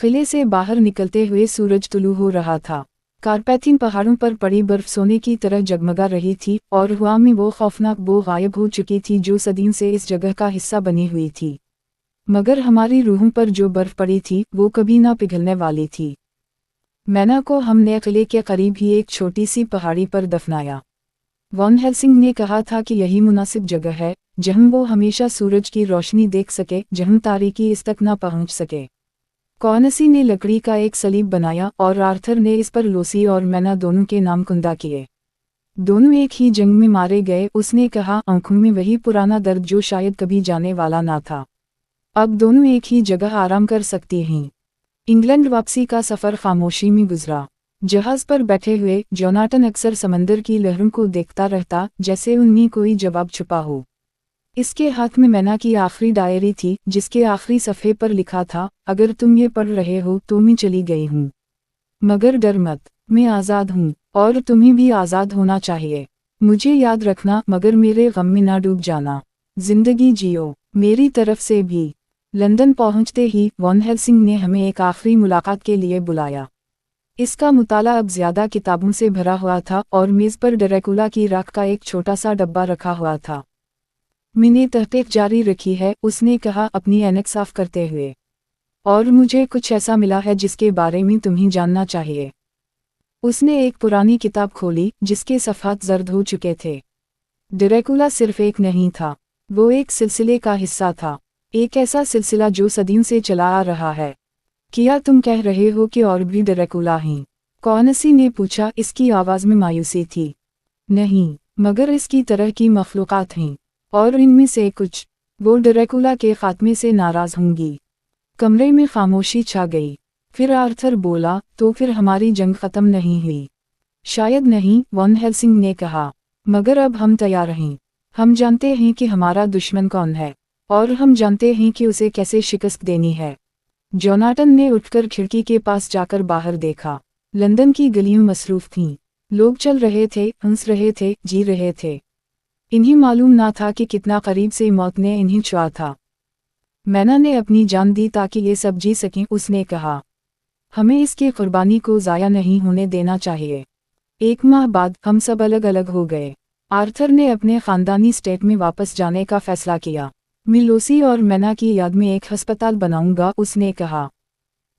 किले से बाहर निकलते हुए सूरज तुलू हो रहा था। कारपैथिन पहाड़ों पर पड़ी बर्फ सोने की तरह जगमगा रही थी और हवा में वो खौफनाक बू गायब हो चुकी थी जो सदियों से इस जगह का हिस्सा बनी हुई थी। मगर हमारी रूहों पर जो बर्फ पड़ी थी वो कभी ना पिघलने वाली थी। मैना को हमने किले के करीब ही एक छोटी सी पहाड़ी पर दफनाया। वॉन हेल्सिंग ने कहा था कि यही मुनासिब जगह है जहाँ वो हमेशा सूरज की रोशनी देख सके, जहाँ तारीकी इस तक ना पहुँच सके। कॉर्नसी ने लकड़ी का एक सलीब बनाया और आर्थर ने इस पर लूसी और मैना दोनों के नाम कुंदा किए। दोनों एक ही जंग में मारे गए, उसने कहा, आंखों में वही पुराना दर्द जो शायद कभी जाने वाला ना था। अब दोनों एक ही जगह आराम कर सकती हैं। इंग्लैंड वापसी का सफ़र खामोशी में गुजरा। जहाज़ पर बैठे हुए जोनाटन अक्सर समंदर की लहरों को देखता रहता, जैसे उनमें कोई जवाब छुपा हो। इसके हाथ में मैना की आखिरी डायरी थी, जिसके आखिरी सफ़े पर लिखा था, अगर तुम ये पढ़ रहे हो तो मैं चली गई हूँ, मगर डर मत, मैं आज़ाद हूँ और तुम्हें भी आज़ाद होना चाहिए। मुझे याद रखना, मगर मेरे गम में ना डूब जाना। जिंदगी जियो, मेरी तरफ से भी। लंदन पहुँचते ही वॉन हेल्सिंग ने हमें एक आखिरी मुलाकात के लिए बुलाया। इसका मुताला अब ज़्यादा किताबों से भरा हुआ था और मेज़ पर ड्रैकुला की राख का एक छोटा सा डब्बा रखा हुआ था। मैंने तहकीक जारी रखी है, उसने कहा अपनी ऐनक साफ करते हुए, और मुझे कुछ ऐसा मिला है जिसके बारे में तुम्हें जानना चाहिए। उसने एक पुरानी किताब खोली जिसके सफ़ात जर्द हो चुके थे। ड्रैकुला सिर्फ एक नहीं था, वो एक सिलसिले का हिस्सा था, एक ऐसा सिलसिला जो सदियों से चला आ रहा है। क्या तुम कह रहे हो कि और भी ड्रैकुला हैं? कॉर्नसी ने पूछा, इसकी आवाज़ में मायूसी थी। नहीं, मगर इसकी तरह की मखलूक़ात हैं, और इनमें से कुछ वो ड्रैकुला के खात्मे से नाराज़ होंगी। कमरे में खामोशी छा गई। फिर आर्थर बोला, तो फिर हमारी जंग ख़त्म नहीं हुई? शायद नहीं, वॉन हेल्सिंग ने कहा, मगर अब हम तैयार हैं। हम जानते हैं कि हमारा दुश्मन कौन है, और हम जानते हैं कि उसे कैसे शिकस्त देनी है। जोनाटन ने उठकर खिड़की के पास जाकर बाहर देखा। लंदन की गलियां मसरूफ़ थीं। लोग चल रहे थे, हंस रहे थे, जी रहे थे। इन्हें मालूम ना था कि कितना करीब से मौत ने इन्हें छुआ था। मैना ने अपनी जान दी ताकि ये सब जी सकें, उसने कहा। हमें इसकी कुर्बानी को ज़ाया नहीं होने देना चाहिए। 1 माह बाद हम सब अलग अलग हो गए। आर्थर ने अपने ख़ानदानी स्टेट में वापस जाने का फ़ैसला किया। मैं लूसी और मैना की याद में एक हस्पताल बनाऊंगा, उसने कहा,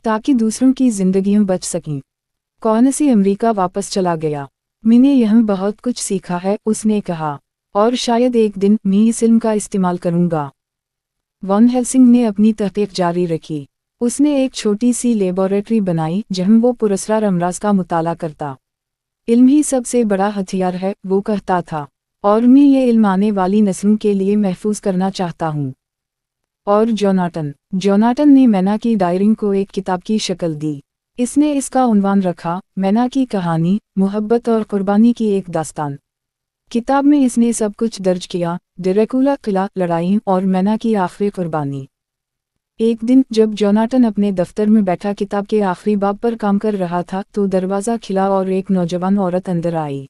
ताकि दूसरों की जिंदगियां बच सकें। कॉर्नसी अमेरिका वापस चला गया। मैंने यहाँ बहुत कुछ सीखा है, उसने कहा, और शायद एक दिन मैं इस इल्म का इस्तेमाल करूंगा। वॉन हेल्सिंग ने अपनी तहकीक जारी रखी। उसने एक छोटी सी लेबोरेटरी बनाई जहाँ वो पुरस्कार अमराज का मुताला करता। इल्म ही सबसे बड़ा हथियार है, वो कहता था, और मैं ये इल्म आने वाली नस्लों के लिए महफूज करना चाहता हूँ। और जोनाटन ने मैना की डायरी को एक किताब की शक्ल दी। इसने इसका उन्वान रखा, मैना की कहानी, मोहब्बत और कुर्बानी की एक दास्तान। किताब में इसने सब कुछ दर्ज किया, ड्रैकुला, किला, लड़ाई और मैना की आखिरी कुर्बानी। एक दिन जब जोनाटन अपने दफ्तर में बैठा किताब के आखिरी बाब पर काम कर रहा था तो दरवाज़ा खुला और एक नौजवान औरत अंदर आई।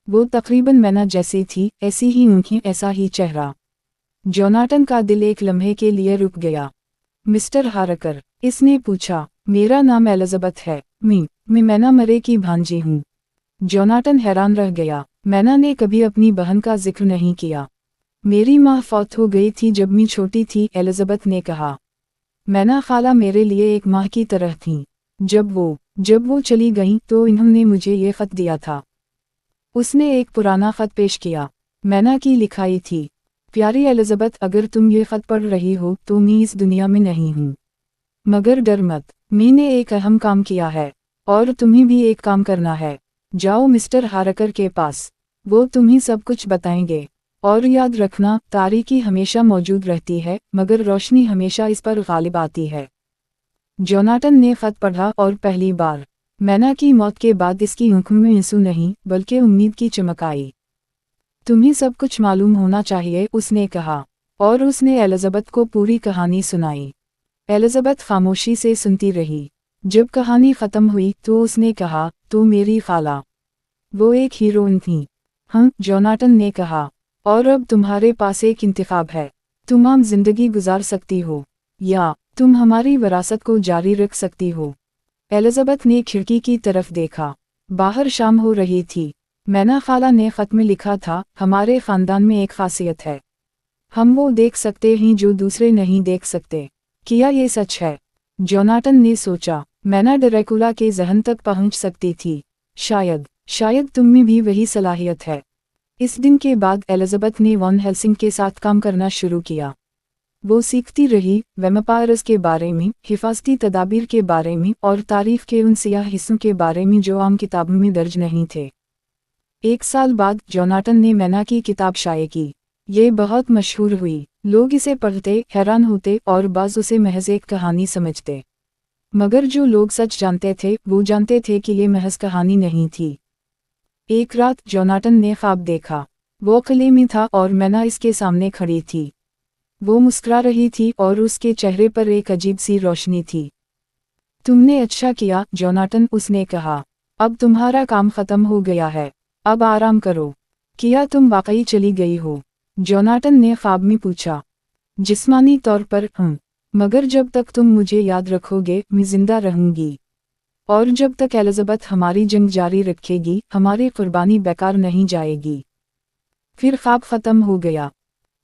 वो तकरीबन मैना जैसी थी, ऐसी ही आँखें, ऐसा ही चेहरा। जोनाटन का दिल एक लम्हे के लिए रुक गया। मिस्टर हारकर, इसने पूछा, मेरा नाम एलिज़ाबेथ है, मैं मैना मरे की भांजी हूँ। जोनाटन हैरान रह गया। मैना ने कभी अपनी बहन का जिक्र नहीं किया। मेरी माँ फौत हो गई थी जब मैं छोटी थी, एलिज़ाबेथ ने कहा। मैना खाला मेरे लिए एक माँ की तरह थी। जब वो चली गईं तो इन्होंने मुझे ये ख़त दिया था। उसने एक पुराना ख़त पेश किया। मैना की लिखाई थी, प्यारी एलिज़ाबेथ, अगर तुम ये ख़त पढ़ रही हो तो मैं इस दुनिया में नहीं हूँ, मगर डर मत, मैंने एक अहम काम किया है, और तुम्हें भी एक काम करना है। जाओ मिस्टर हारकर के पास, वो तुम्हें सब कुछ बताएंगे। और याद रखना, तारीकी हमेशा मौजूद रहती है, मगर रोशनी हमेशा इस पर गालिब आती है। जोनाटन ने ख़त पढ़ा और पहली बार मैना की मौत के बाद इसकी आंखों में आंसू नहीं बल्कि उम्मीद की चमक आई। तुम्हें सब कुछ मालूम होना चाहिए, उसने कहा, और उसने एलिज़ाबेथ को पूरी कहानी सुनाई। एलिज़ाबेथ खामोशी से सुनती रही। जब कहानी ख़त्म हुई तो उसने कहा, तो मेरी खाला, वो एक हीरोइन थी। हाँ, जोनाटन ने कहा, और अब तुम्हारे पास एक इंतखाब है, तुम आम जिंदगी गुजार सकती हो, या तुम हमारी विरासत को जारी रख सकती हो। एलिजाबेथ ने खिड़की की तरफ देखा। बाहर शाम हो रही थी। मैना खाला ने खत में लिखा था, हमारे खानदान में एक खासियत है, हम वो देख सकते हैं जो दूसरे नहीं देख सकते। क्या ये सच है? जोनाटन ने सोचा। मैना ड्रैकुला के जहन तक पहुंच सकती थी। शायद तुम में भी वही सलाहियत है। इस दिन के बाद एलिजाबेथ ने वॉन हेल्सिंग के साथ काम करना शुरू किया। वो सीखती रही, वैम्पायर्स के बारे में, हिफाजती तदाबीर के बारे में और तारीफ के उन सियाह हिस्सों के बारे में जो आम किताबों में दर्ज नहीं थे। 1 साल बाद जोनाटन ने मैना की किताब शाये की। ये बहुत मशहूर हुई। लोग इसे पढ़ते, हैरान होते और बाज़ उसे महज एक कहानी समझते। मगर जो लोग सच जानते थे वो जानते थे कि ये महज कहानी नहीं थी। एक रात जोनाटन ने ख्वाब देखा। वो किले में था और मैना इसके सामने खड़ी थी। वो मुस्कुरा रही थी और उसके चेहरे पर एक अजीब सी रोशनी थी। तुमने अच्छा किया जोनाटन, उसने कहा। अब तुम्हारा काम खत्म हो गया है, अब आराम करो। क्या तुम वाकई चली गई हो? जोनाटन ने ख्वाब में पूछा। जिस्मानी तौर पर मगर जब तक तुम मुझे याद रखोगे मैं जिंदा रहूंगी। और जब तक एलिजाबेथ हमारी जंग जारी रखेगी हमारी कुर्बानी बेकार नहीं जाएगी। फिर ख्वाब खत्म हो गया।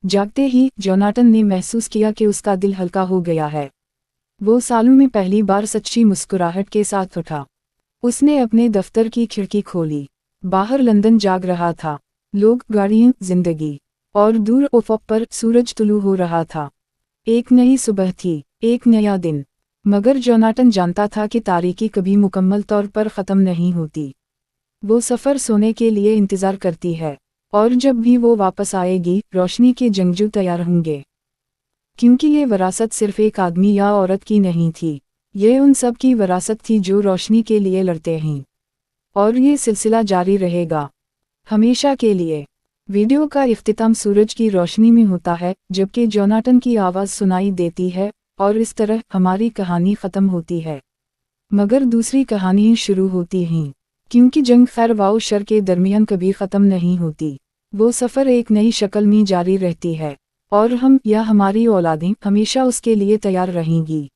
जागते ही जोनाटन ने महसूस किया कि उसका दिल हल्का हो गया है। वो सालों में पहली बार सच्ची मुस्कुराहट के साथ उठा। उसने अपने दफ्तर की खिड़की खोली। बाहर लंदन जाग रहा था। लोग, गाड़ियां, जिंदगी। और दूर उफ़क़ पर सूरज तुलू हो रहा था। एक नई सुबह थी, एक नया दिन। मगर जोनाटन जानता था कि तारीकी कभी मुकम्मल तौर पर ख़त्म नहीं होती। वो सफ़र सोने के लिए इंतज़ार करती है, और जब भी वो वापस आएगी रोशनी के जंगजू तैयार होंगे। क्योंकि ये विरासत सिर्फ एक आदमी या औरत की नहीं थी, ये उन सब की विरासत थी जो रोशनी के लिए लड़ते हैं। और ये सिलसिला जारी रहेगा, हमेशा के लिए। वीडियो का इख्तिताम सूरज की रोशनी में होता है जबकि जोनाटन की आवाज़ सुनाई देती है, और इस तरह हमारी कहानी ख़त्म होती है। मगर दूसरी कहानी शुरू होती हैं, क्योंकि जंग खैर व शर के दरमियान कभी ख़त्म नहीं होती। वो सफ़र एक नई शक्ल में जारी रहती है, और हम या हमारी औलादें हमेशा उसके लिए तैयार रहेंगी।